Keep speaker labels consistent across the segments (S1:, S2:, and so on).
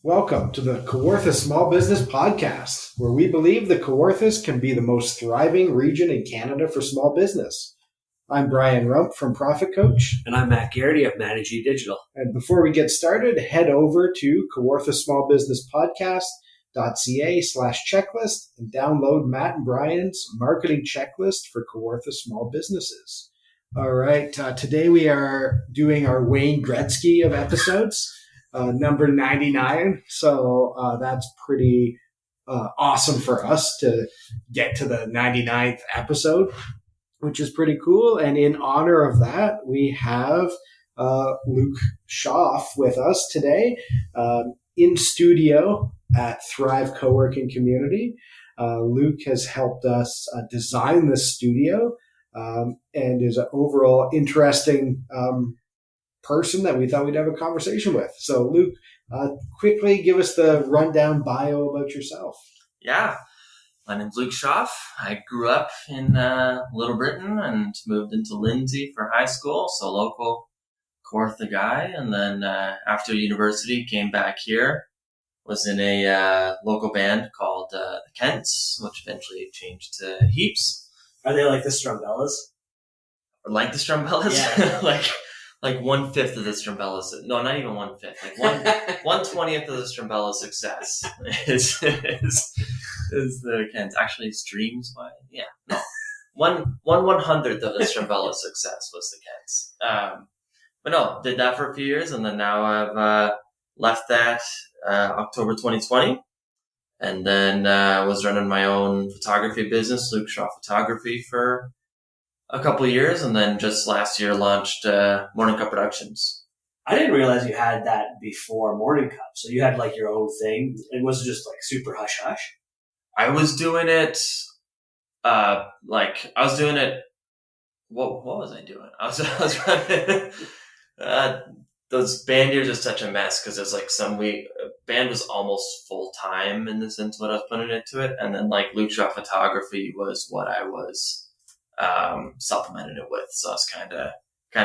S1: Welcome to the Kawartha Small Business Podcast, where we believe the Kawarthas can be the most thriving region in Canada for small business. I'm Brian Rump from Profit Coach.
S2: And I'm Matt Garrity of Manage Digital.
S1: And before we get started, head over to Kawartha Small Business Podcast.ca/checklist and download Matt and Brian's marketing checklist for Kawartha small businesses. All right, today we are doing our Wayne Gretzky of episodes. Number 99. So that's pretty awesome for us to get to the 99th episode, which is pretty cool. And in honor of that, we have Luke Shauf with us today in studio at Thrive Co-working Community. Luke has helped us design this studio and is an overall interesting person that we thought we'd have a conversation with. So, Luke, quickly give us the rundown bio about yourself.
S3: Yeah, my name's Luke Shauf. I grew up in Little Britain and moved into Lindsay for high school, so local Kawartha guy. And then after university, came back here, was in a local band called the Kents, which eventually changed to Heaps.
S2: Are they like the Strumbellas?
S3: Or like the Strumbellas?
S2: Yeah.
S3: Like 1/5 of the Strumbella, no, not even 1/5, like 1/20th of the Strumbella success is the Kents. Actually, streams by, yeah, no, 1/100th of the Strumbella success was the Kents. But no, did that for a few years, and then now I've left that October 2020, and then was running my own photography business, Luke Shaw Photography, for a couple of years, and then just last year launched Morning Cup Productions.
S2: I didn't realize you had that before Morning Cup. So you had like your own thing. It was just like super hush hush.
S3: I was doing it, what was I doing? I was running, those band years are such a mess because there's like band was almost full time in the sense what I was putting into it. And then like Luke Shaw Photography was what I was supplemented it with. So I was kind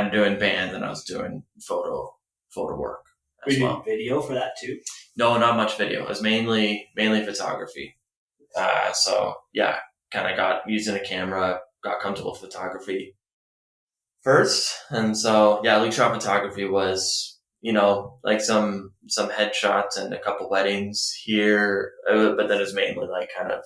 S3: of doing band, and I was doing photo work as well.
S2: Were you doing video for that too?
S3: No, not much video. It was mainly photography. So yeah, kind of got using a camera, got comfortable with photography first. And so yeah, Luke Shaw Photography was, like some headshots and a couple weddings here, but then it was mainly like kind of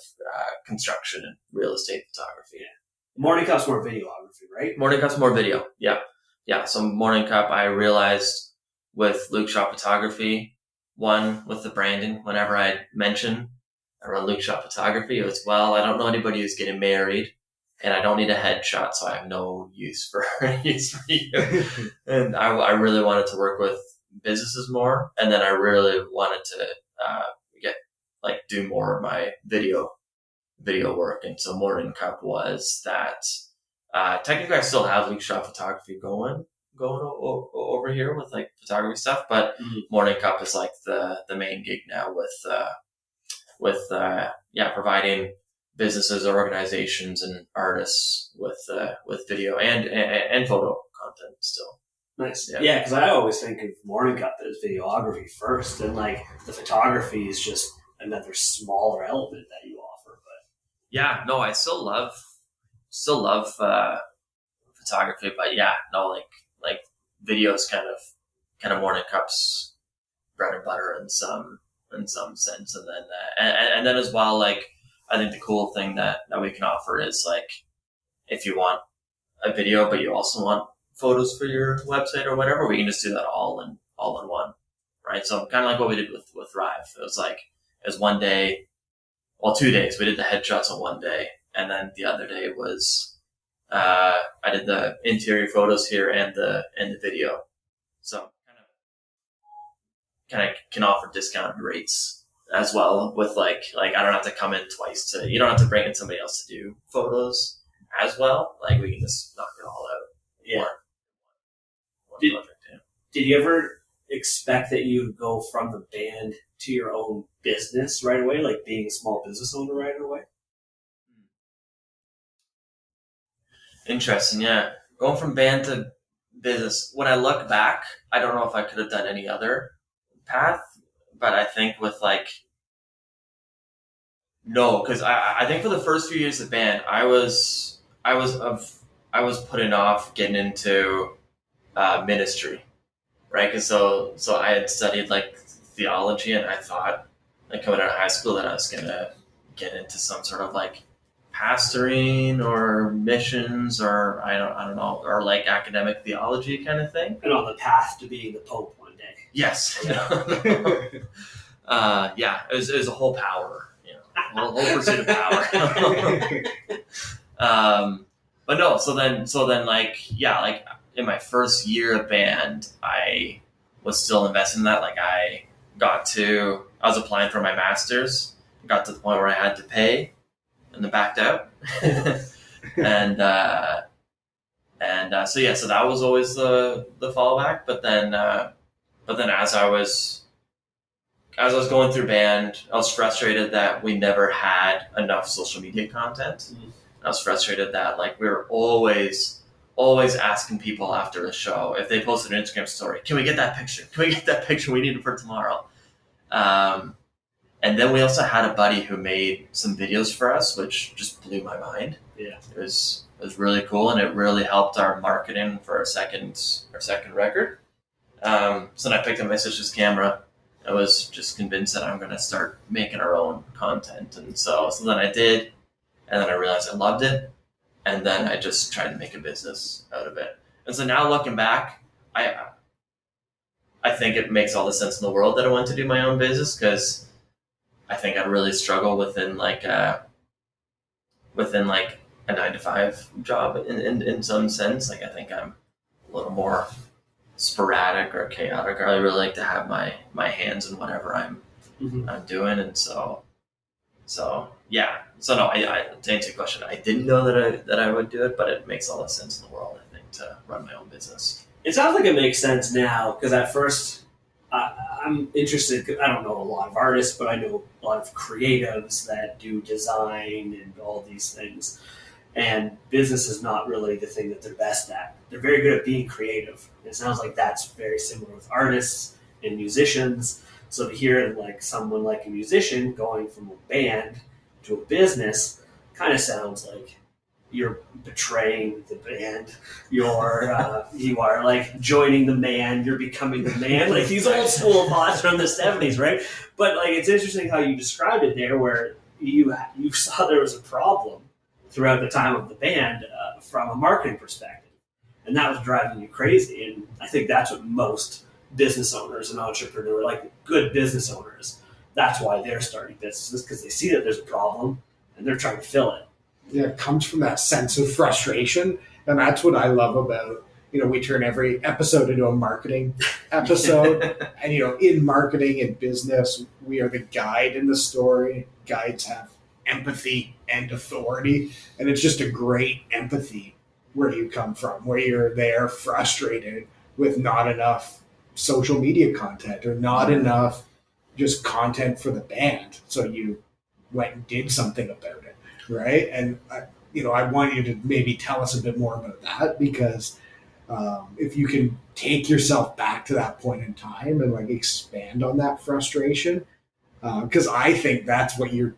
S3: construction and real estate photography.
S2: Yeah. Morning Cup's more videography, right?
S3: Morning Cup's more video. Yeah. Yeah. So Morning Cup, I realized with Luke Shaw Photography, one, with the branding, whenever I mention I run Luke Shaw Photography, it was, well, I don't know anybody who's getting married, and I don't need a headshot, so I have no use for you. And I really wanted to work with businesses more, and then I really wanted to do more of my video work. And so Morning Cup was that. Technically I still have Luke Shaw Photography going over here with like photography stuff, but Morning Cup is like the main gig now with providing businesses, organizations, and artists with video and photo content still.
S2: Nice. Yeah, because I always think of Morning Cup as videography first, and like the photography is just another smaller element that you offer. But
S3: yeah, no, I still love photography, but yeah, no, like video is kind of Morning Cup's bread and butter in some sense, and then and then as well, like I think the cool thing that we can offer is like if you want a video but you also want photos for your website or whatever, we can just do that all in one, right? So kind of like what we did with Thrive. It was 2 days. We did the headshots on one day, and then the other day was I did the interior photos here and the video. So kind of can offer discounted rates as well with like I don't have to come in twice you don't have to bring in somebody else to do photos as well. Like we can just knock it all out.
S2: Yeah.
S3: One project, yeah.
S2: Did you ever expect that you'd go from the band to your own business right away, like being a small business owner right away?
S3: Interesting, yeah. Going from band to business. When I look back, I don't know if I could have done any other path, I think with like, no, because I think for the first few years of the band, I was putting off getting into ministry, right? Because so I had studied like theology, and I thought like coming out of high school that I was gonna get into some sort of like pastoring or missions or I don't know, or like academic theology kind of thing.
S2: And on the path to being the Pope one day.
S3: Yes. Yeah, it was a whole power, a whole pursuit of power. But no, so then like, yeah, like in my first year of band, I was still invested in that. Like I was applying for my master's, got to the point where I had to pay, and then backed out. and so that was always the fallback. But then as I was going through band, I was frustrated that we never had enough social media content. Mm-hmm. I was frustrated that like we were always asking people after the show if they posted an Instagram story, can we get that picture? Can we get that picture? We need it for tomorrow. And then we also had a buddy who made some videos for us, which just blew my mind.
S2: Yeah,
S3: it was really cool, and it really helped our marketing for our second record. So then I picked up my sister's camera. I was just convinced that I'm going to start making our own content, and so then I did, and then I realized I loved it, and then I just tried to make a business out of it. And so now looking back, I think it makes all the sense in the world that I went to do my own business, because I think I'd really struggle within like a 9-to-5 job in some sense. Like I think I'm a little more sporadic or chaotic. I really like to have my hands in whatever I'm doing, and so yeah. So no, I to answer your question, I didn't know that I would do it, but it makes all the sense in the world, I think, to run my own business.
S2: It sounds like it makes sense now, because at first I'm interested. I don't know a lot of artists, but I know a lot of creatives that do design and all these things. And business is not really the thing that they're best at. They're very good at being creative. It sounds like that's very similar with artists and musicians. So to hear like someone like a musician going from a band to a business kind of sounds like you're betraying the band. You are like joining the man. You're becoming the man. Like these old school thoughts from the 70s, right? But like it's interesting how you described it there, where you saw there was a problem throughout the time of the band from a marketing perspective, and that was driving you crazy. And I think that's what most business owners and entrepreneurs, like good business owners, that's why they're starting businesses, because they see that there's a problem and they're trying to fill it.
S1: Yeah, it comes from that sense of frustration. And that's what I love about, we turn every episode into a marketing episode. And, in marketing and business, we are the guide in the story. Guides have empathy and authority. And it's just a great empathy where you come from, where you're there frustrated with not enough social media content or not enough just content for the band. So you went and did something about it. Right. And, I want you to maybe tell us a bit more about that, because if you can take yourself back to that point in time and like expand on that frustration, because I think that's what you're,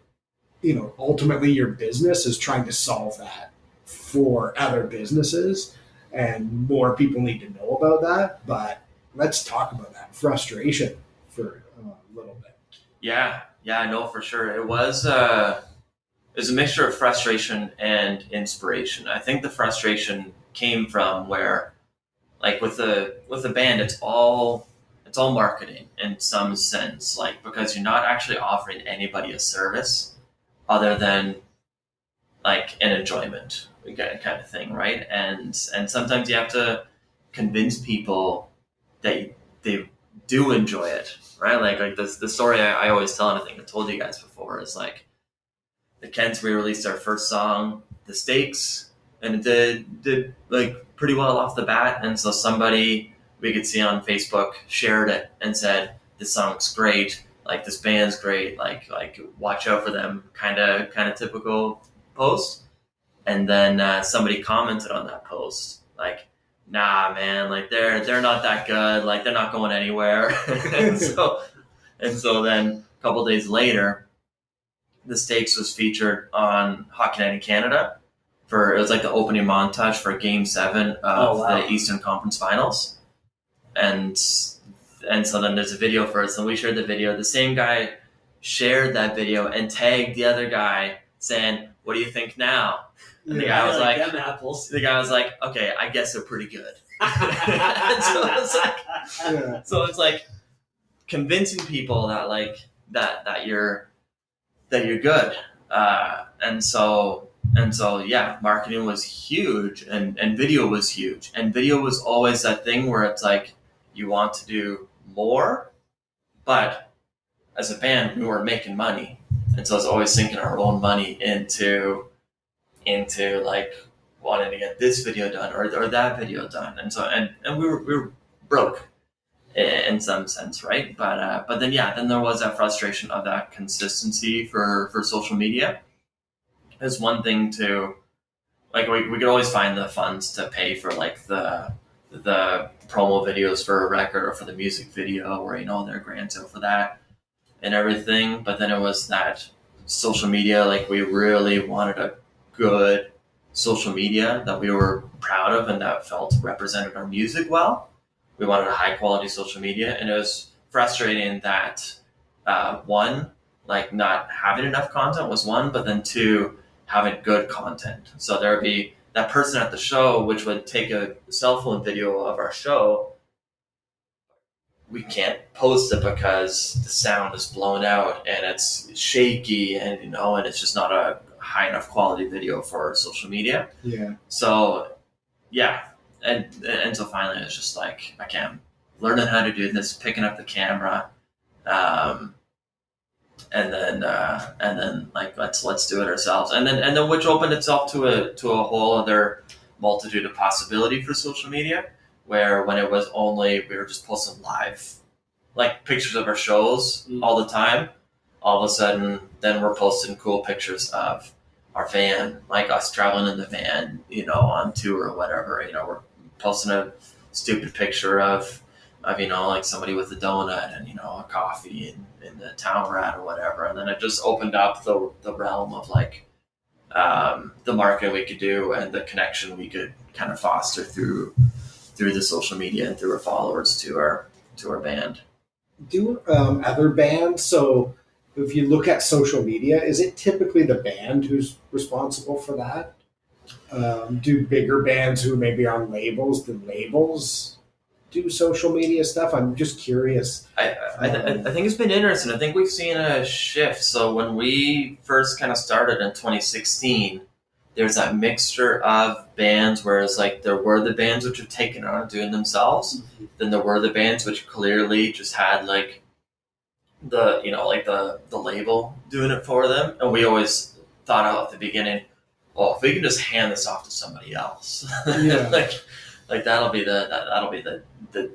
S1: ultimately your business is trying to solve that for other businesses, and more people need to know about that. But let's talk about that frustration for a little bit.
S3: Yeah, I know for sure. It was a mixture of frustration and inspiration. I think the frustration came from where, like with the band, it's all marketing in some sense, like because you're not actually offering anybody a service other than like an enjoyment kind of thing, right? And sometimes you have to convince people that they do enjoy it, right? Like the story I always tell, and I think I told you guys before, is like the Kents, we released our first song, The Stakes, and it did like pretty well off the bat. And so somebody we could see on Facebook shared it and said, this song's great, like this band's great, like watch out for them, kind of typical post. And then somebody commented on that post, like, nah, man, like they're not that good, like they're not going anywhere. And And so then a couple days later, the Stakes was featured on Hockey Night in Canada it was like the opening montage for Game 7 of the Eastern Conference Finals. And so then there's a video for it. So we shared the video. The same guy shared that video and tagged the other guy saying, "What do you think now?" And the guy was like,
S2: "Them apples."
S3: The guy was like, "Okay, I guess they're pretty good." So it's like convincing people that like that you're good. And so yeah, marketing was huge and video was huge. And video was always that thing where it's like you want to do more, but as a band we weren't making money. And so it's always sinking our own money into like wanting to get this video done or that video done. And so and we were broke in some sense, right? But then there was that frustration of that consistency for social media. It's one thing to like we could always find the funds to pay for like the promo videos for a record or for the music video or there are grants out for that and everything. But then it was that social media, like we really wanted a good social media that we were proud of and that felt represented our music well. We wanted a high quality social media, and it was frustrating that one, like not having enough content was one, but then two, having good content. So there would be that person at the show which would take a cell phone video of our show. We can't post it because the sound is blown out and it's shaky and and it's just not a high enough quality video for social media.
S1: Yeah.
S3: So yeah. And so finally it's just like, okay, I'm learning how to do this, picking up the camera, and then like let's do it ourselves. And then which opened itself to a whole other multitude of possibility for social media, where when it was only we were just posting live like pictures of our shows all the time, all of a sudden then we're posting cool pictures of our van, like us traveling in the van, on tour or whatever. We're posting a stupid picture of like somebody with a donut and a coffee in the town we're at or whatever. And then it just opened up the realm of like the market we could do and the connection we could kind of foster through the social media and through our followers to our band.
S1: Do other bands, so if you look at social media, is it typically the band who's responsible for that? Do bigger bands who may be on labels, do social media stuff? I'm just curious.
S3: I think it's been interesting. I think we've seen a shift. So when we first kind of started in 2016, there's that mixture of bands, whereas like there were the bands which were taken on doing themselves, then there were the bands which clearly just had like the the label doing it for them. And we always thought out at the beginning, if we can just hand this off to somebody else,
S1: Yeah.
S3: like that'll be the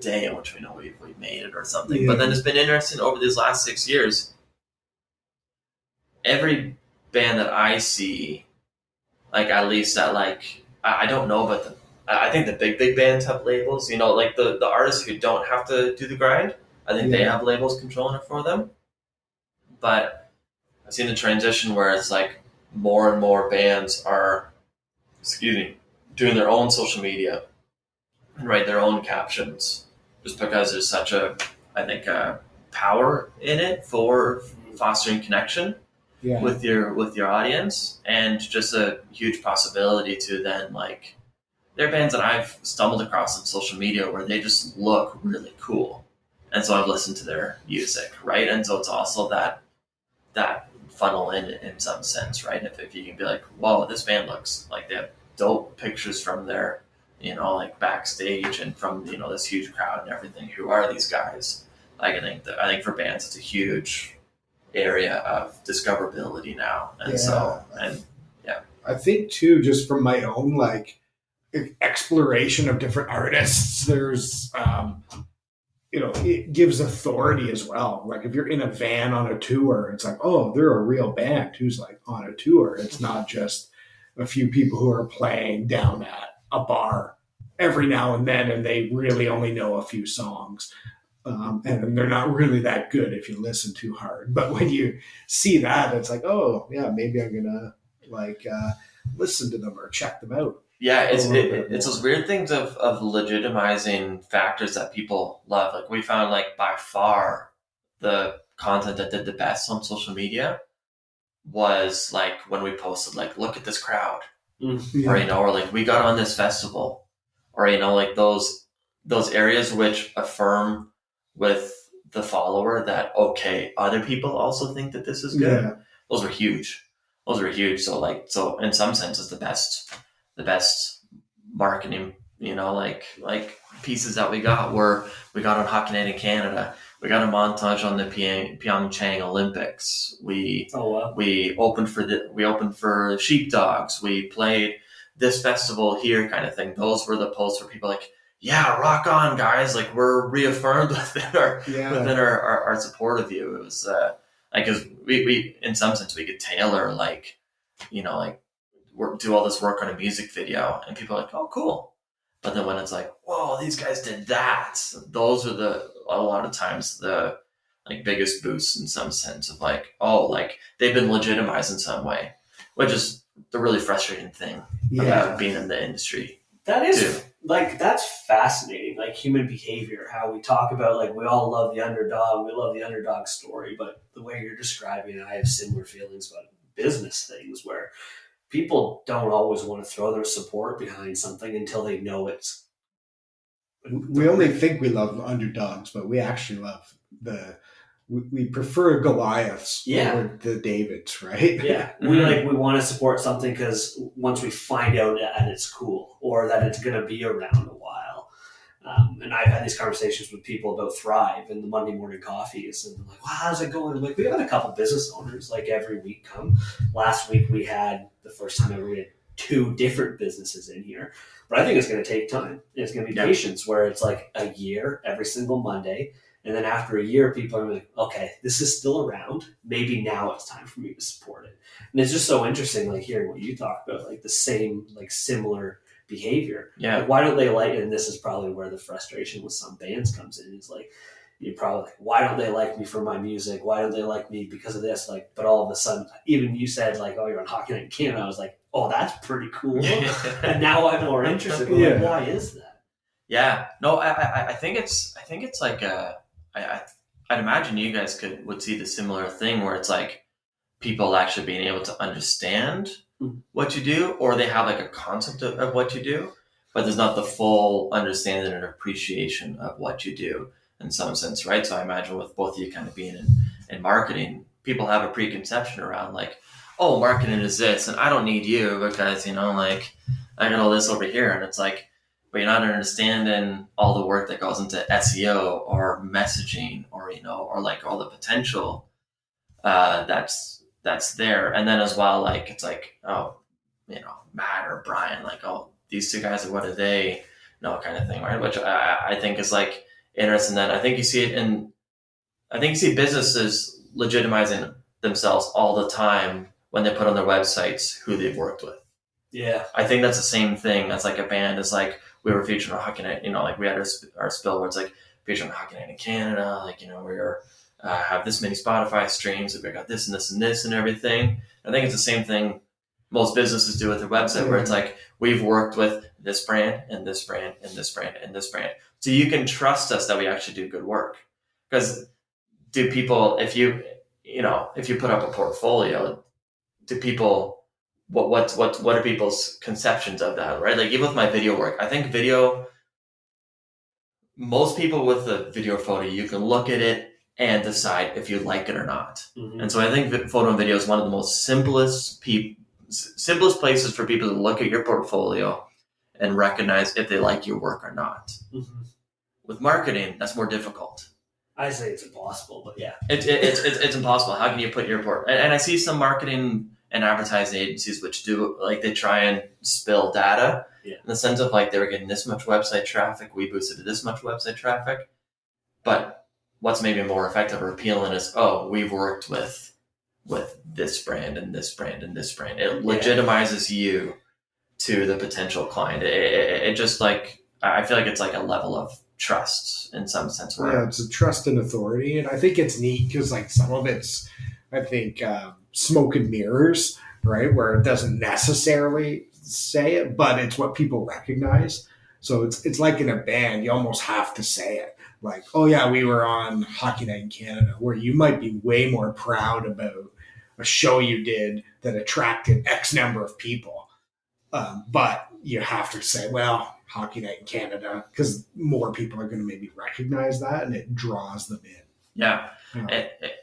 S3: day in which we know we've made it or something.
S1: Yeah.
S3: But then it's been interesting over these last 6 years. Every band that I see, like at least that like I don't know, but I think the big bands have labels. Like the artists who don't have to do the grind, I think they have labels controlling it for them. But I've seen the transition where it's like more and more bands are, doing their own social media and write their own captions, just because there's such I think, power in it for fostering connection with your audience, and just a huge possibility to then like, there are bands that I've stumbled across on social media where they just look really cool, and so I've listened to their music, right? And so it's also that funnel in some sense, right? If you can be like, whoa, this band looks like they have dope pictures from their like backstage and from this huge crowd and everything. Who are these guys? Like I think for bands it's a huge area of discoverability now, and
S1: I think too, just from my own like exploration of different artists, there's it gives authority as well. Like if you're in a van on a tour, it's like, oh, they're a real band who's like on a tour. It's not just a few people who are playing down at a bar every now and then and they really only know a few songs. and they're not really that good if you listen too hard. But when you see that, it's like, oh yeah, maybe I'm gonna listen to them or check them out.
S3: Yeah,
S1: a little bit
S3: it's
S1: more.
S3: those weird things of legitimizing factors that people love. Like we found, like by far the content that did the best on social media was like when we posted like, look at this crowd, or
S1: Yeah.
S3: or like we got on this festival, or like those areas which affirm with the follower that okay, other people also think that this is good.
S1: Yeah.
S3: Those were huge. Those were huge. So in some senses, the best marketing, like pieces that we got were we got on Hockey Night in Canada. We got a montage on the Pyeongchang Olympics.
S2: Oh wow.
S3: We opened for Sheepdogs. We played this festival here, kind of thing. Those were the posts where people like, yeah, rock on, guys! Like we're reaffirmed within our support of you. It was like, cause we in some sense we could tailor like, like do all this work on a music video, and people are like, oh, cool. But then when it's like, whoa, these guys did that, those are a lot of times the like biggest boosts in some sense of like, oh, like they've been legitimized in some way, which is the really frustrating thing about being in the industry.
S2: That is
S3: too.
S2: like that's fascinating. Like human behavior, how we talk about like we all love the underdog, we love the underdog story, but the way you're describing it, I have similar feelings about business things where people don't always want to throw their support behind something until they know it's.
S1: We only think we love underdogs, but we actually love we prefer Goliaths over the Davids, right?
S2: Yeah, we want to support something because once we find out that it's cool or that it's going to be around a while. And I've had these conversations with people about Thrive and the Monday morning coffees, and they're like, "Wow, how's it going?" I'm like, we had a couple business owners like every week come. Last week we had the first time ever we had 2 different businesses in here, but I think it's going to take time. It's going to be patience, where it's like a year every single Monday. And then after a year, people are like, okay, this is still around. Maybe now it's time for me to support it. And it's just so interesting, like hearing what you talk about, like the same, like similar behavior.
S3: Yeah.
S2: Like, why don't they like it? And this is probably where the frustration with some bands comes in. Is like, you're probably like, why don't they like me for my music? Why don't they like me because of this? Like, but all of a sudden, even you said like, oh, you're on Hockey Night in Canada. I was like, oh, that's pretty cool. And now I'm more interested. But like, why is that?
S3: Yeah. No, I think it's like I'd imagine you guys would see the similar thing where it's like people actually being able to understand what you do, or they have like a concept of what you do, but there's not the full understanding and appreciation of what you do in some sense, right? So I imagine with both of you kind of being in marketing, people have a preconception around like, oh, marketing is this, and I don't need you because, like I got all this over here, and it's like, but you're not understanding all the work that goes into SEO or messaging, or or like all the potential that's there. And then as well, like it's like, oh, Matt or Brian, like, oh, these 2 guys are, what are they, kind of thing, right? Which I think is like interesting. That I think you see businesses legitimizing themselves all the time when they put on their websites who they've worked with.
S2: Yeah,
S3: I think that's the same thing. That's like a band is like, we were featured on Hockey Night, like we had our spill where it's like featured on Hockey Night in Canada, like, we're have this many Spotify streams, we got this and this and this and everything. I think it's the same thing most businesses do with their website, where it's like, we've worked with this brand and this brand and this brand and this brand. So you can trust us that we actually do good work. Because do people, if you put up a portfolio, do people, what are people's conceptions of that, right? Like even with my video work, I think most people with a video photo, you can look at it and decide if you like it or not. Mm-hmm. And so I think photo and video is one of the most simplest places for people to look at your portfolio and recognize if they like your work or not. Mm-hmm. With marketing, that's more difficult.
S2: I say it's impossible, but yeah.
S3: It's impossible. How can you put your and I see some marketing and advertising agencies which do, like, they try and spill data in the sense of like, they were getting this much website traffic, we boosted this much website traffic. But what's maybe more effective or appealing is, oh, we've worked with this brand and this brand and this brand. It legitimizes you to the potential client. It just, like, I feel like it's like a level of trust in some sense. Where
S1: Yeah, it's a trust and authority, and I think it's neat because like some of it's, I think, smoke and mirrors, right? Where it doesn't necessarily say it, but it's what people recognize. So it's like in a band, you almost have to say it. Like, oh yeah, we were on Hockey Night in Canada, where you might be way more proud about a show you did that attracted X number of people. But you have to say, well, Hockey Night in Canada, because more people are going to maybe recognize that, and it draws them in.
S3: yeah,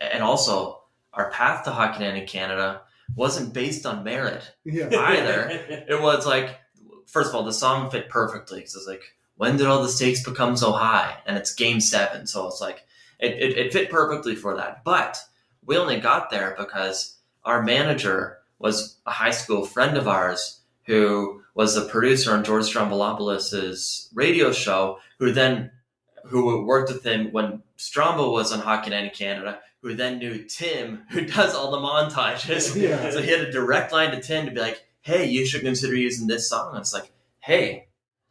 S3: and also our path to Hockey Night in Canada wasn't based on merit
S1: Yeah.
S3: either. It was like, first of all, the song fit perfectly because it's like, when did all the stakes become so high? And it's Game 7, so it's like it fit perfectly for that. But we only got there because our manager was a high school friend of ours who was the producer on George Stroumboulopoulos' radio show, who worked with him when Strombo was on Hockey Night in Canada, who then knew Tim, who does all the montages.
S1: Yeah.
S3: So he had a direct line to Tim to be like, hey, you should consider using this song. And it's like, hey,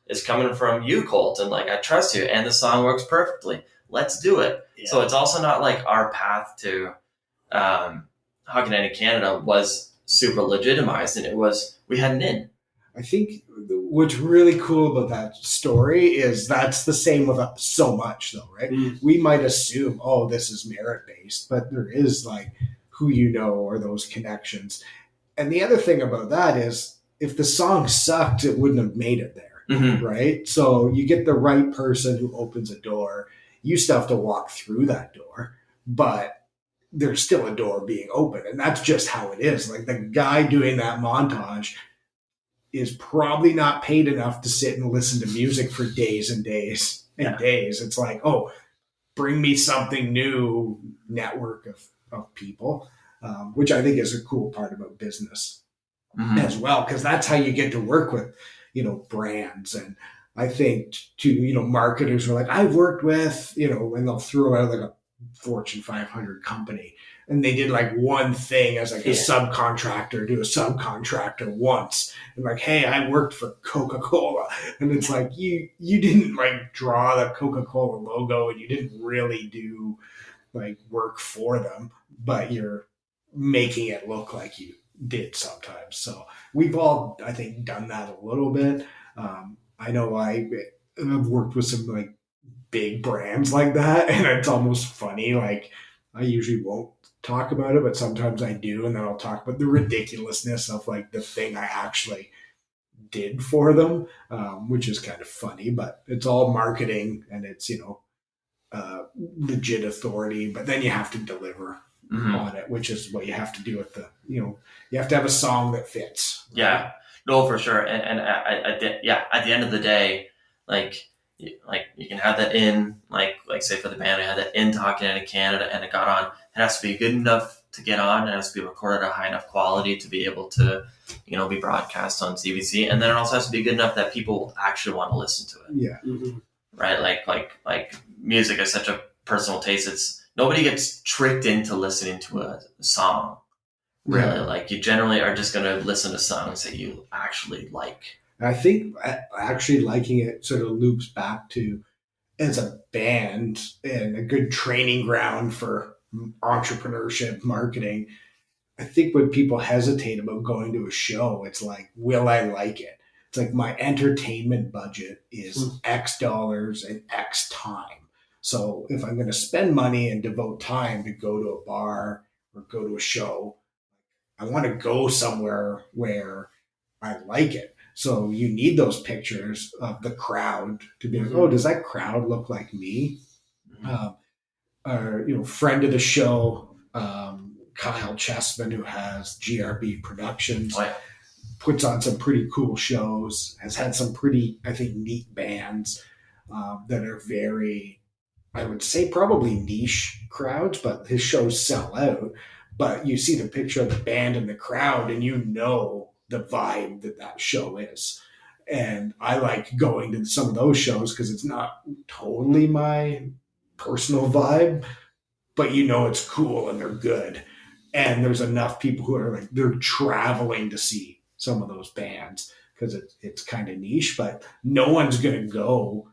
S3: it's coming from you, Colt, and like, I trust you, and the song works perfectly. Let's do it.
S2: Yeah.
S3: So it's also not like our path to Hockey Night in Canada was super legitimized, and we had an in.
S1: I think what's really cool about that story is that's the same with so much, though, right? We might assume, oh, this is merit based, but there is like who you know or those connections. And the other thing about that is if the song sucked, it wouldn't have made it there, right? So you get the right person who opens a door. You still have to walk through that door, but there's still a door being open. And that's just how it is. Like the guy doing that montage is probably not paid enough to sit and listen to music for days and days and days. It's like, oh, bring me something new network of people, which I think is a cool part about business as well, because that's how you get to work with, brands. And I think too, marketers are like, I've worked with, and they'll throw out like a Fortune 500 company. And they did like one thing as like a subcontractor to a subcontractor once. And like, hey, I worked for Coca-Cola. And it's like, you didn't like draw the Coca-Cola logo and you didn't really do like work for them, but you're making it look like you did sometimes. So we've all, I think, done that a little bit. I know I've worked with some like big brands like that. And it's almost funny. Like I usually won't talk about it, but sometimes I do, and then I'll talk about the ridiculousness of like the thing I actually did for them, which is kind of funny, but it's all marketing and it's legit authority, but then you have to deliver on it, which is what you have to do with you have to have a song that fits. Right?
S3: Yeah, no, for sure. And at the end of the day, like you can have that in, like say for the band, I had that in Talking in Canada, and it got on. It has to be good enough to get on. It has to be recorded at a high enough quality to be able to, be broadcast on CBC. And then it also has to be good enough that people will actually want to listen to it.
S1: Yeah.
S3: Right. Like music is such a personal taste. Nobody gets tricked into listening to a song. Really. Yeah. Like you generally are just going to listen to songs that you actually like.
S1: I think actually liking it sort of loops back to as a band and a good training ground for entrepreneurship, marketing. I think when people hesitate about going to a show, it's like, will I like it? It's like my entertainment budget is X dollars and X time. So if I'm going to spend money and devote time to go to a bar or go to a show, I want to go somewhere where I like it. So you need those pictures of the crowd to be like, oh, does that crowd look like me? Friend of the show, Kyle Chessman, who has GRB Productions, puts on some pretty cool shows, has had some pretty, I think, neat bands that are very, I would say, probably niche crowds, but his shows sell out. But you see the picture of the band and the crowd, and you know the vibe that show is. And I like going to some of those shows because it's not totally my personal vibe, but it's cool and they're good. And there's enough people who are like, they're traveling to see some of those bands because it's kind of niche, but no one's going to go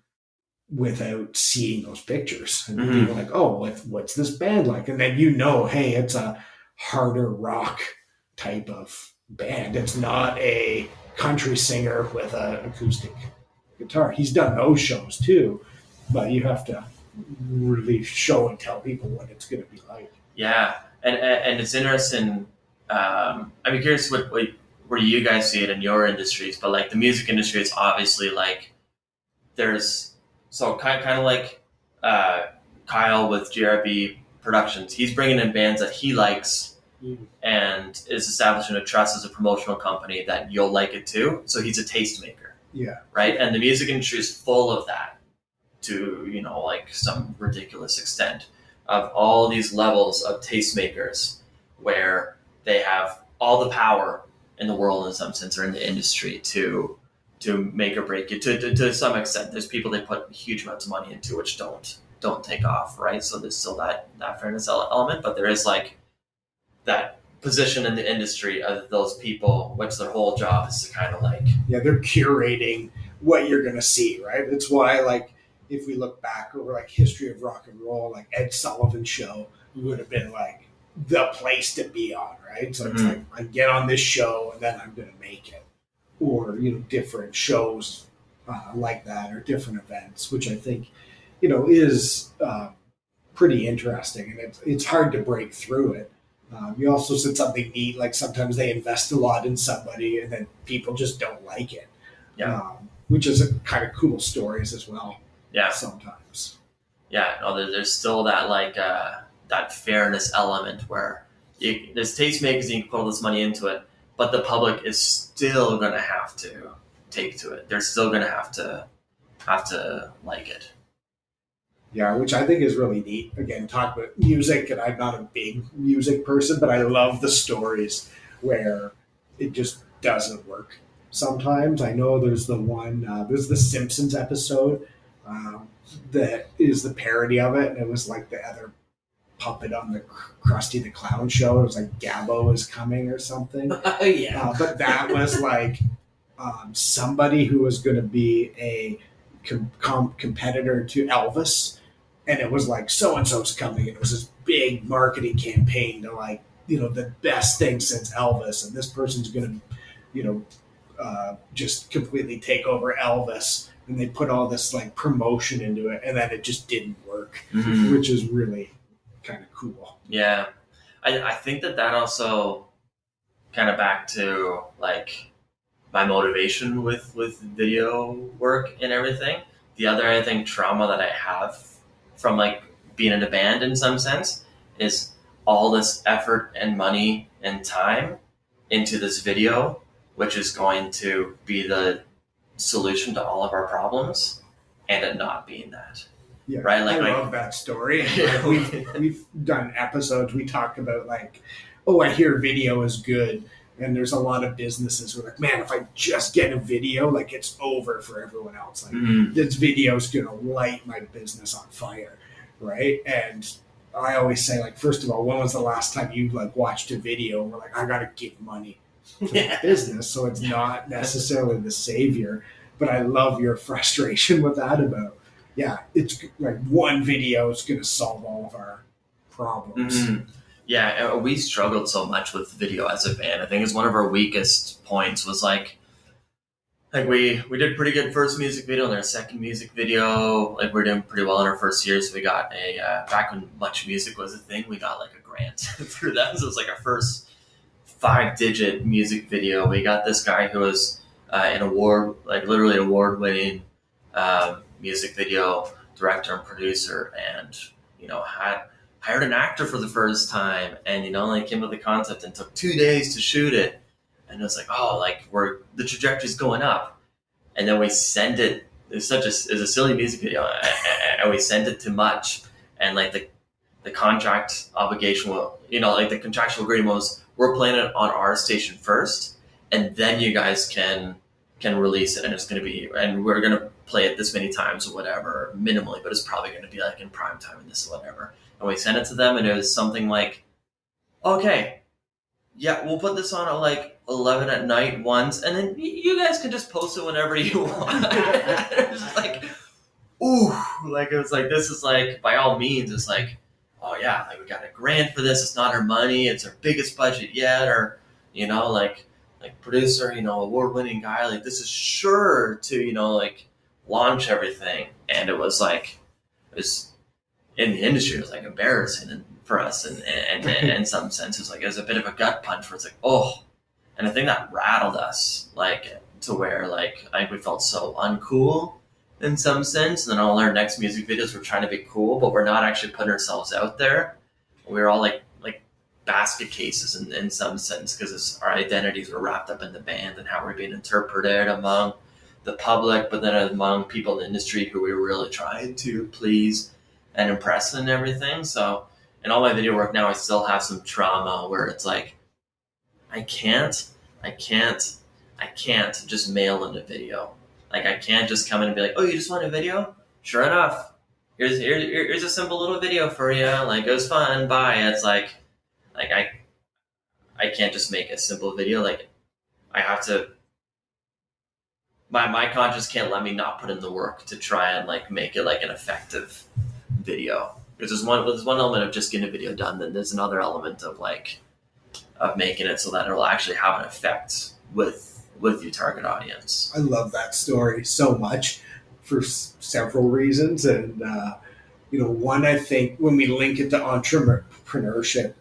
S1: without seeing those pictures. And
S3: Mhm.
S1: people are like, oh, what's this band like? And then hey, it's a harder rock type of band. It's not a country singer with an acoustic guitar. He's done those shows too, but you have to really show and tell people what it's going to be like.
S3: Yeah, and it's interesting. I'd be curious where you guys see it in your industries, but like the music industry, it's obviously like there's so kind of like Kyle with GRB Productions. He's bringing in bands that he likes and is establishing a trust as a promotional company that you'll like it too. So he's a tastemaker.
S1: Yeah.
S3: Right, and the music industry is full of that to like some ridiculous extent of all these levels of tastemakers where they have all the power in the world in some sense or in the industry to make or break it to some extent. There's people they put huge amounts of money into which don't take off, right? So there's still that fairness element, but there is like that position in the industry of those people which their whole job is to kind of like
S1: they're curating what you're going to see, right? It's why like if we look back over like history of rock and roll, like Ed Sullivan's show would have been like the place to be on, right? So it's like I get on this show and then I'm going to make it, or different shows like that or different events, which I think is pretty interesting, and it's hard to break through it. You also said something neat, like sometimes they invest a lot in somebody and then people just don't like it.
S3: Yeah.
S1: Which is a kind of cool stories as well.
S3: Yeah.
S1: Sometimes.
S3: Yeah. No, there's still that like that fairness element where there's tastemakers and you can put all this money into it, but the public is still going to have to take to it. They're still going to have to like it.
S1: Yeah, which I think is really neat. Again, talk about music, and I'm not a big music person, but I love the stories where it just doesn't work. Sometimes I know there's there's the Simpsons episode that is the parody of it, and it was like the other puppet on the Krusty the Clown show. It was like Gabbo is coming or something.
S2: Yeah.
S1: But that was like somebody who was going to be a competitor to Elvis. And it was like so-and-so's coming. And it was this big marketing campaign to like, the best thing since Elvis. And this person's going to, just completely take over Elvis. And they put all this like promotion into it. And then it just didn't work, which is really kind of cool.
S3: Yeah. I think that also kind of back to like my motivation with video work and everything. The other, I think, trauma that I have from like being in a band in some sense is all this effort and money and time into this video, which is going to be the solution to all of our problems, and it not being that.
S1: Yeah,
S3: right. Like
S1: I love that story. We've done episodes. We talked about like, oh, I hear video is good. And there's a lot of businesses who are like, man, if I just get a video, like it's over for everyone else. Like this video is going to light my business on fire, right? And I always say, like, first of all, when was the last time you like watched a video and were like, I got to give money to the business, so it's not necessarily the savior. But I love your frustration with that about, it's like one video is going to solve all of our problems.
S3: Mm-hmm. Yeah, we struggled so much with video as a band. I think it's one of our weakest points was like we did pretty good first music video and our second music video. Like we're doing pretty well in our first year. So we got back when Much Music was a thing, we got like a grant through that. So it was like our first 5-digit music video. We got this guy who was literally award-winning music video director and producer, and hired an actor for the first time, and like came with the concept and took 2 days to shoot it, and it was like, the trajectory's going up, and then we sent it. It's a silly music video, and we sent it to Much, and like the contract obligation, the contractual agreement was we're playing it on our station first, and then you guys can release it, and it's going to be, and we're going to play it this many times or whatever, minimally, but it's probably going to be like in prime time and this or whatever. And we sent it to them, and it was something like, okay, yeah, we'll put this on at like 11 at night once, and then you guys can just post it whenever you want. It was just like, ooh, like it was like, this is like, by all means, it's like, oh yeah, like we got a grant for this. It's not our money. It's our biggest budget yet. Or, like producer, award-winning guy, like this is sure to, like launch everything. And it was like, it was in the industry, it was like embarrassing for us. And in some sense, it was a bit of a gut punch where it's like, oh, and I think that rattled us, like to where like, I think we felt so uncool in some sense. And then all our next music videos, we're trying to be cool, but we're not actually putting ourselves out there. We were all like basket cases in some sense, because our identities were wrapped up in the band and how we're being interpreted among the public, but then among people in the industry who we were really trying to please and impress and everything. So in all my video work now, I still have some trauma where it's like, I can't just mail in a video. Like I can't just come in and be like, oh, you just want a video? Sure enough. Here's a simple little video for you. Like it was fun, bye. It's like I can't just make a simple video. Like I have to, my conscience can't let me not put in the work to try and like make it like an effective video. Because there's one element of just getting a video done, then there's another element of making it so that it'll actually have an effect with your target audience.
S1: I love that story so much for several reasons. And, one, I think when we link it to entrepreneurship,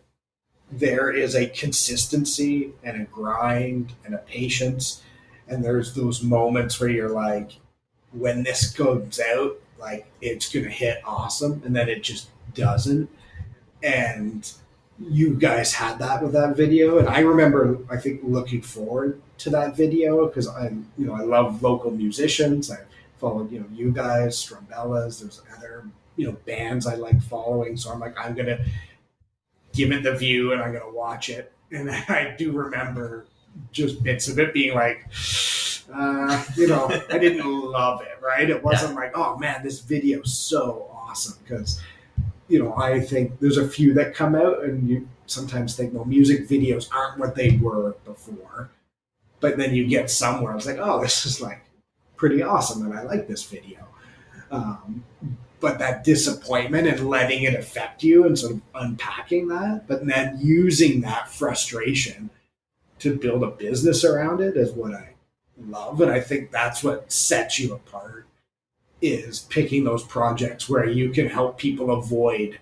S1: there is a consistency and a grind and a patience. And there's those moments where you're like, when this goes out, like it's going to hit awesome. And then it just doesn't. And you guys had that with that video. And I remember, I think, looking forward to that video because I love local musicians. I followed, you guys, Strumbellas, there's other, bands I like following. So I'm like, I'm going to give it the view and I'm going to watch it. And I do remember just bits of it being like, I didn't love it, right? It wasn't like, oh man, this video is so awesome. Because, I think there's a few that come out and you sometimes think, well, music videos aren't what they were before. But then you get somewhere, I was like, oh, this is like pretty awesome and I like this video. But that disappointment and letting it affect you and sort of unpacking that, but then using that frustration to build a business around it is what I love. And I think that's what sets you apart, is picking those projects where you can help people avoid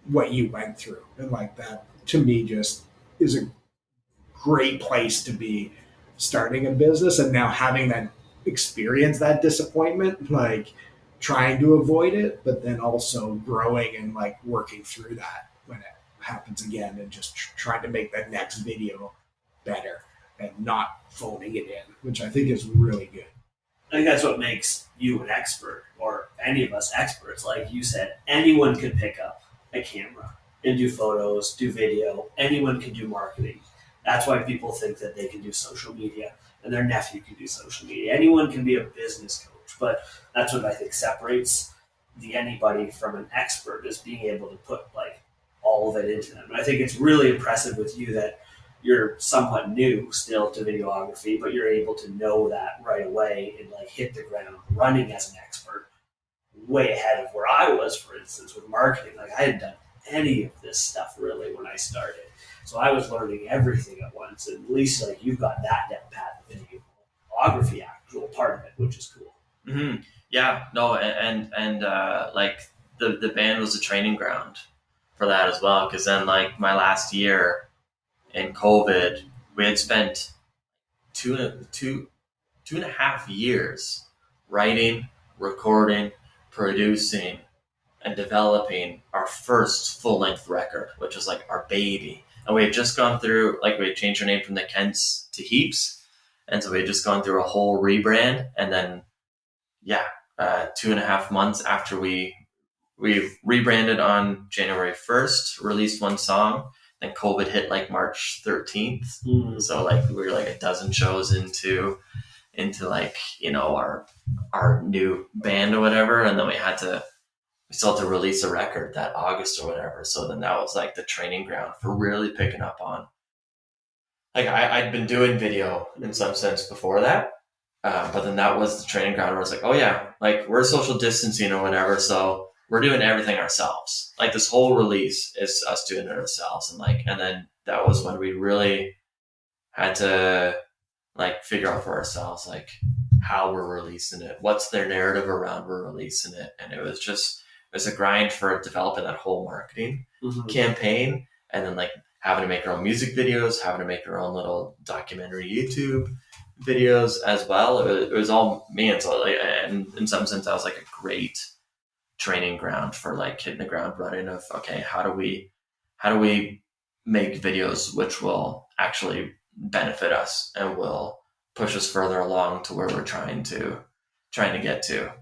S1: what you went through. And like that, to me, just is a great place to be starting a business. And now having that experience, that disappointment, like trying to avoid it, but then also growing and like working through that when it happens again and just trying to make that next video better and not phoning it in, which I think is really good.
S2: I think that's what makes you an expert, or any of us experts. Like you said, anyone could pick up a camera and do photos, do video. Anyone can do marketing. That's why people think that they can do social media and their nephew can do social media. Anyone can be a business coach, but that's what I think separates anybody from an expert, is being able to put like all of it into them. And I think it's really impressive with you that you're somewhat new still to videography, but you're able to know that right away and like hit the ground running as an expert, way ahead of where I was, for instance, with marketing. Like I hadn't done any of this stuff really when I started. So I was learning everything at once. And at least like you've got that depth path of videography actual part of it, which is cool.
S3: Mm-hmm. Yeah, no, and like the band was a training ground for that as well. Because then like my last year in COVID, we had spent two and a half years writing, recording, producing, and developing our first full-length record, which was like our baby. And we had just gone through, like we had changed our name from the Kents to Heaps. And so we had just gone through a whole rebrand. And then, 2.5 months after we rebranded on January 1st, released one song. Then COVID hit like March 13th. Mm-hmm. So like we were like a dozen shows into like, our new band or whatever. And then we still had to release a record that August or whatever. So then that was like the training ground for really picking up on. Like I'd been doing video in some sense before that, But then that was the training ground where it's like, oh yeah, like we're social distancing or whatever, so we're doing everything ourselves. Like this whole release is us doing it ourselves, and then that was when we really had to like figure out for ourselves like how we're releasing it, what's their narrative around we're releasing it, and it was a grind for developing that whole marketing campaign, and then like having to make our own music videos, having to make our own little documentary YouTube videos as well. It was all me, and so like, and in some sense, that was like a great training ground for like hitting the ground running. Of okay, how do we make videos which will actually benefit us and will push us further along to where we're trying to get to.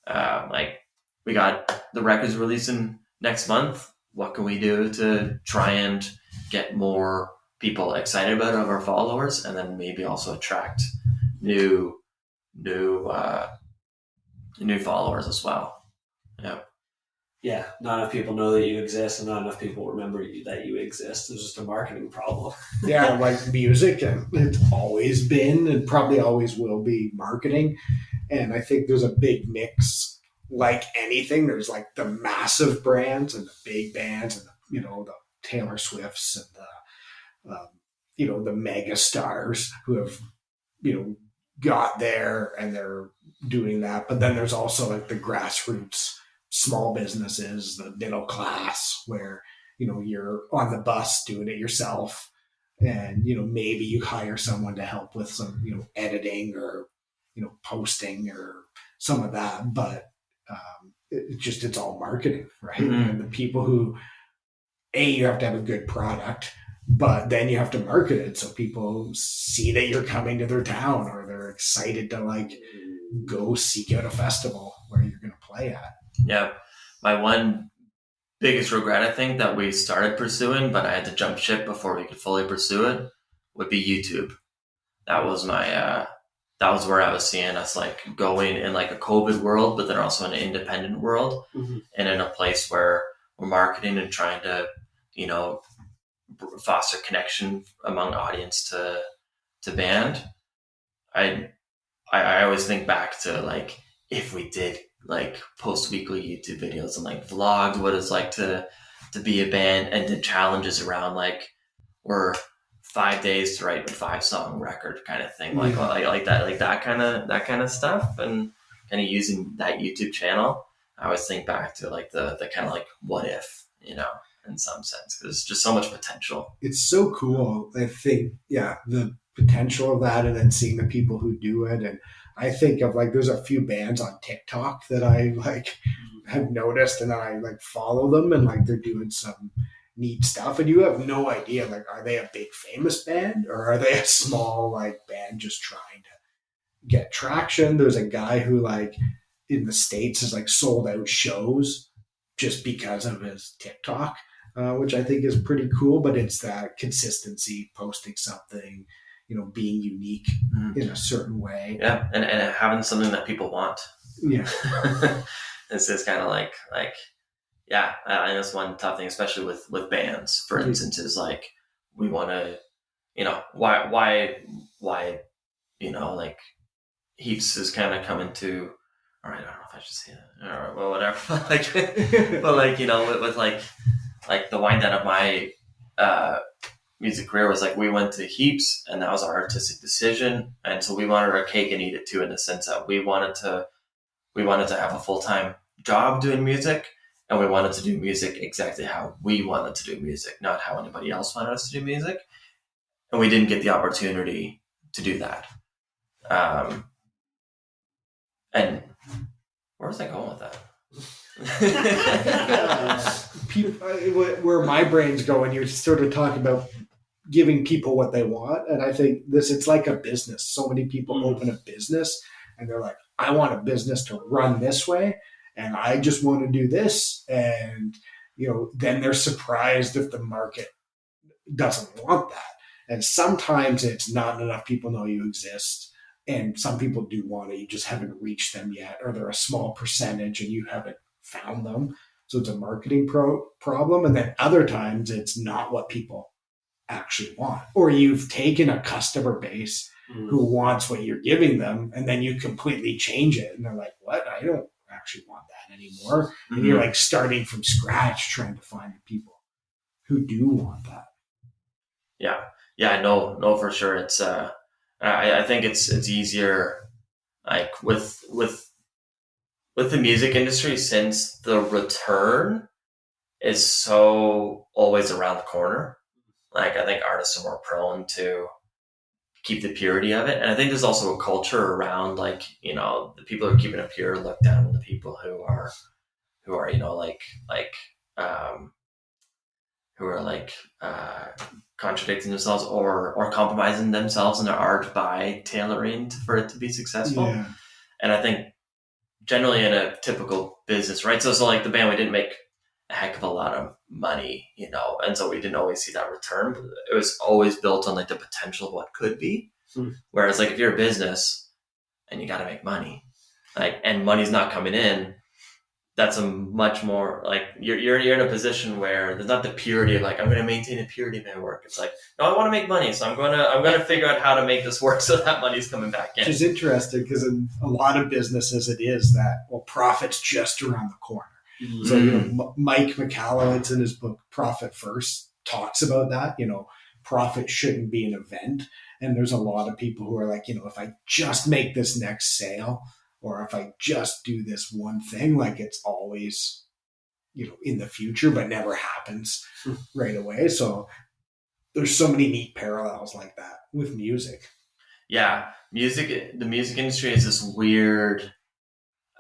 S3: Like we got the records releasing next month. What can we do to try and get more people excited about it of our followers, and then maybe also attract new followers as well. Yeah.
S2: Yeah, not enough people know that you exist, and not enough people remember that you exist. It's just a marketing problem.
S1: Yeah, like music, and it's always been and probably always will be marketing. And I think there's a big mix. Like anything, there's like the massive brands and the big bands, and the Taylor Swifts and the mega stars who have got there and they're doing that. But then there's also like the grassroots small businesses, the middle class, where you're on the bus doing it yourself, and maybe you hire someone to help with some editing or posting or some of that, but it's all marketing, right? And the people who you have to have a good product, but then you have to market it so people see that you're coming to their town, or they're excited to like go seek out a festival where you're going to play at.
S3: Yeah. My one biggest regret, I think, that we started pursuing, but I had to jump ship before we could fully pursue it, would be YouTube. That was that was where I was seeing us like going in like a COVID world, but then also an independent world, and in a place where we're marketing and trying to, foster connection among audience to band. I always think back to like if we did like post weekly YouTube videos and like vlogged what it's like to be a band, and did challenges around like we're 5 days to write a 5-song record kind of thing, like that kind of stuff, and kind of using that YouTube channel. I always think back to like the kind of like what if, in some sense, because there's just so much potential.
S1: It's so cool. I think, yeah, the potential of that, and then seeing the people who do it. And I think of like, there's a few bands on TikTok that I like have noticed, and I like follow them, and like they're doing some neat stuff, and you have no idea, like, are they a big famous band, or are they a small like band just trying to get traction? There's a guy who like in the States has like sold out shows just because of his TikTok, which I think is pretty cool. But it's that consistency, posting something, being unique in a certain way.
S3: Yeah, and having something that people want.
S1: Yeah.
S3: It's just kind of like yeah, I think that's one tough thing, especially with bands, for instance, is like we want to, why, like Heaps is kind of coming to, all right, I don't know if I should say that, all right, well, whatever, like, but like, with like the wind down of my music career was like we went to Heaps, and that was our artistic decision, and so we wanted our cake and eat it too, in the sense that we wanted to have a full-time job doing music. And we wanted to do music exactly how we wanted to do music, not how anybody else wanted us to do music. And we didn't get the opportunity to do that. And where was I going with
S1: that? Where my brain's going, you're sort of talking about giving people what they want. And I think it's like a business. So many people open a business and they're like, I want a business to run this way, and I just want to do this. And, then they're surprised if the market doesn't want that. And sometimes it's not enough people know you exist. And some people do want it. You just haven't reached them yet, or they're a small percentage and you haven't found them. So it's a marketing problem. And then other times it's not what people actually want. Or you've taken a customer base who wants what you're giving them, and then you completely change it. And they're like, what? I don't actually want that anymore. And you're like starting from scratch trying to find the people who do want that.
S3: Yeah, no, for sure. It's I think it's easier, like with the music industry, since the return is so always around the corner. Like, I think artists are more prone to keep the purity of it, and I think there's also a culture around, like, the people who are keeping it pure look down on the people who are um who are contradicting themselves or compromising themselves in their art by tailoring for it to be successful.
S1: Yeah.
S3: And I think generally in a typical business, right? So like the band, we didn't make a heck of a lot of money, and so we didn't always see that return. But it was always built on like the potential of what could be. Whereas like if you're a business and you got to make money, and money's not coming in, that's a much more like you're in a position where there's not the purity of like, I'm going to maintain the purity of my work. It's like, no, I want to make money, so I'm going to figure out how to make this work so that money's coming back in.
S1: Which is interesting because in a lot of businesses it is that, well, profit's just around the corner. So Mike McCallowitz in his book Profit First talks about that. Profit shouldn't be an event, and there's a lot of people who are like, if I just make this next sale, or if I just do this one thing, like it's always, in the future, but never happens right away. So there's so many neat parallels like that with music.
S3: Yeah. The music industry is this weird,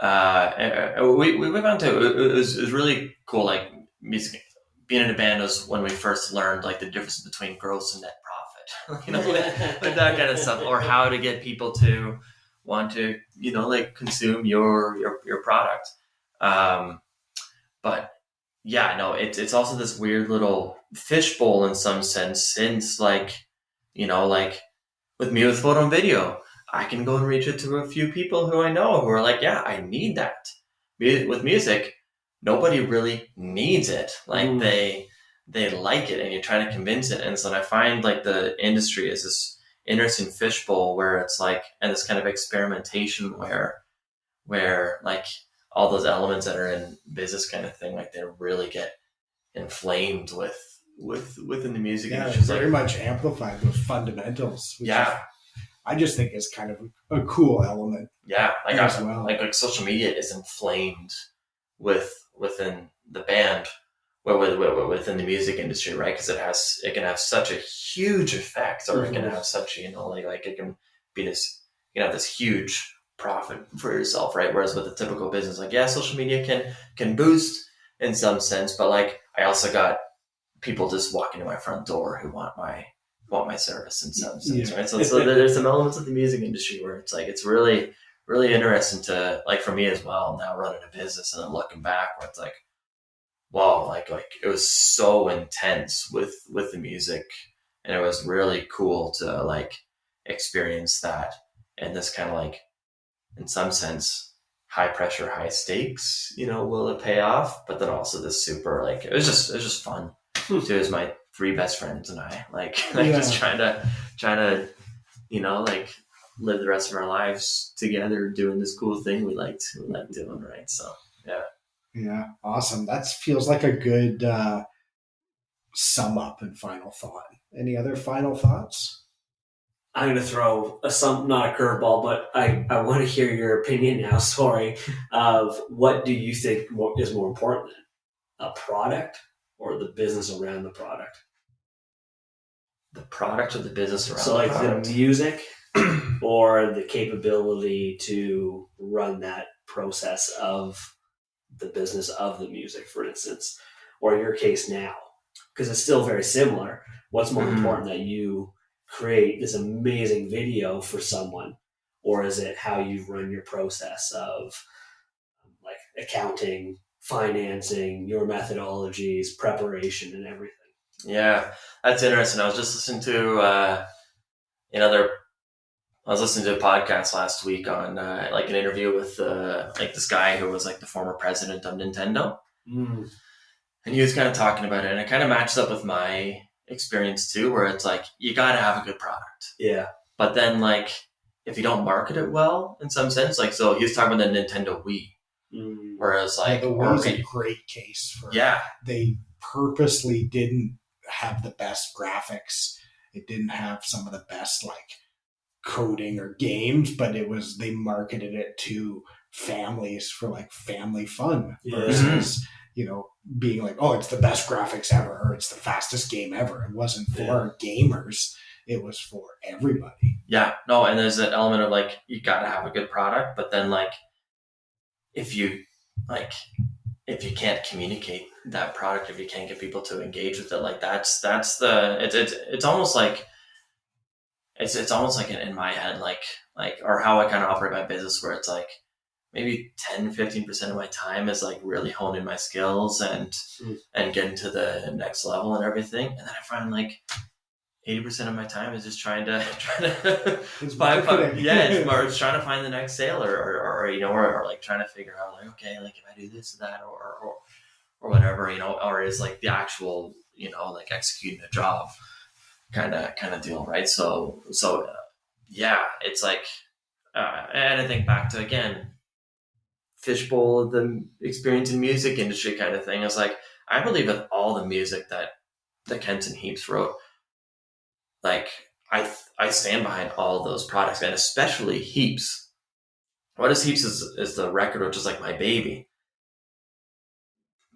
S3: we went on to, it was really cool. Like music, being in a band was when we first learned like the difference between gross and net profit, like that kind of stuff, or how to get people to want to, consume your product. But yeah, no, it's also this weird little fishbowl in some sense, since like with me with photo and video, I can go and reach it to a few people who I know who are like, yeah, I need that. With music, nobody really needs it. Like they like it, and you're trying to convince it. And so I find like the industry is this interesting fishbowl where it's like, and this kind of experimentation where like all those elements that are in business kind of thing, like they really get inflamed within the music industry.
S1: Very much amplified those fundamentals. I just think is kind of a cool element.
S3: Yeah,
S1: as well.
S3: Like social media is inflamed within the band, within the music industry, right? Because it can have such a huge effect, or it can have such like it can be this, have this huge profit for yourself, right? Whereas with a typical business, like, yeah, social media can boost in some sense, but like I also got people just walking to my front door who want my service in some sense, right? So there's some elements of the music industry where it's like, it's really, really interesting to, like, for me as well, now running a business and then looking back where it's like, wow, like it was so intense with the music, and it was really cool to like experience that, and this kind of like, in some sense, high pressure, high stakes, will it pay off? But then also this super, like, it was just fun. Too, is my 3 best friends and I just trying to like live the rest of our lives together doing this cool thing we like doing, right? So
S1: yeah, awesome. That feels like a good sum up and final thought. Any other final thoughts?
S2: I'm going to throw not a curveball, but I want to hear your opinion now, sorry, of what do you think is more important, a product or the business around the product?
S3: The product or the business around
S2: the product? So like the music or the capability to run that process of the business of the music, for instance, or your case now, because it's still very similar. What's more important, that you create this amazing video for someone, or is it how you run your process of like accounting, financing, your methodologies, preparation, and everything?
S3: Yeah, that's interesting. I was just listening to a podcast last week on like an interview with like this guy who was like the former president of Nintendo, and he was kind of talking about it, and it kind of matched up with my experience too, where it's like you got to have a good product.
S2: Yeah.
S3: But then like if you don't market it well, in some sense, like so he was talking about the Nintendo Wii, whereas like
S1: the Wii's a great case for they purposely didn't have the best graphics. It didn't have some of the best like coding or games, but they marketed it to families for like family fun versus being like, oh, it's the best graphics ever or it's the fastest game ever. It wasn't for gamers, it was for everybody.
S3: Yeah, no, and there's an element of like you got to have a good product, but then like if you can't communicate that product, if you can't get people to engage with it, like that's it's almost like it's almost like in my head like or how I kind of operate my business, where it's like maybe 10-15% of my time is like really honing my skills and getting to the next level and everything, and then I find like 80% of my time is just trying to it's trying to find the next sale or like trying to figure out like, okay, like if I do this or that or whatever, or is like the actual, like executing a job kind of deal. Right. So it's like, and I think back to, again, fishbowl of the experience in music industry kind of thing. Is like, I believe with all the music that Kent and Heaps wrote, like I stand behind all those products, and especially Heaps. What is Heaps is the record, which is like my baby.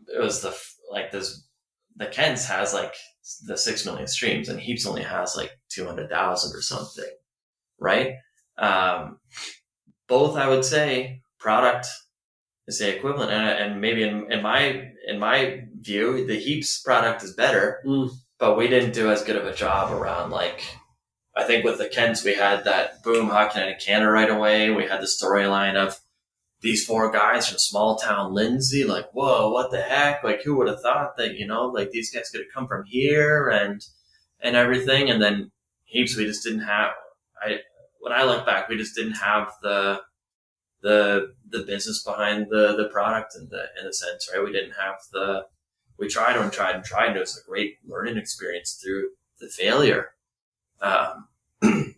S3: It was the Kent's has like the 6 million streams, and Heaps only has like 200,000 or something, right? Both, I would say, product is the equivalent, and maybe in my view, the Heaps product is better. But we didn't do as good of a job around, like, I think with the Kents, we had that boom, Hockey Night in Canada right away. We had the storyline of these 4 guys from small town Lindsay, like, whoa, what the heck? Like, who would have thought that, like these guys could have come from here and everything. And then Heaps, we just didn't have, when I look back, we just didn't have the business behind the product in the sense, right? We didn't have we tried and tried and tried, and it was a great learning experience through the failure. Through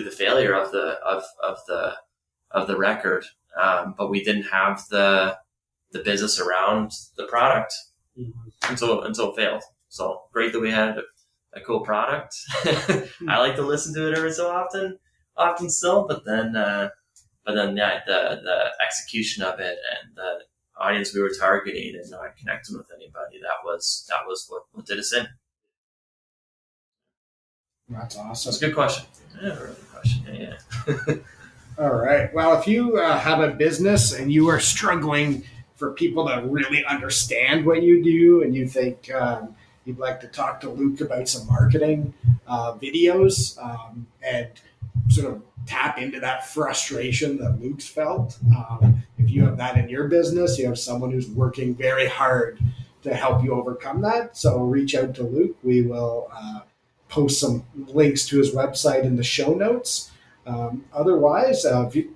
S3: the failure of the record. But we didn't have the business around the product, and so it failed. So great that we had a cool product. I like to listen to it every so often still, but then the execution of it and the audience we were targeting and not connecting with anybody, that was what did us in.
S1: That's awesome.
S3: That's a good question. Yeah, really good question. Yeah.
S1: All right. Well, if you have a business and you are struggling for people to really understand what you do, and you think you'd like to talk to Luke about some marketing videos and sort of tap into that frustration that Luke's felt. If you have that in your business, you have someone who's working very hard to help you overcome that. So reach out to Luke. We will post some links to his website in the show notes. Otherwise, if you'd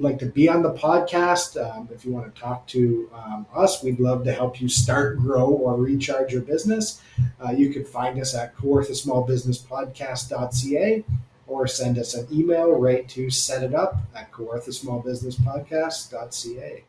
S1: like to be on the podcast, if you want to talk to us, we'd love to help you start, grow, or recharge your business. You can find us at kawarthasmallbusinesspodcast.ca or send us an email right to setitup@kawarthasmallbusinesspodcast.ca.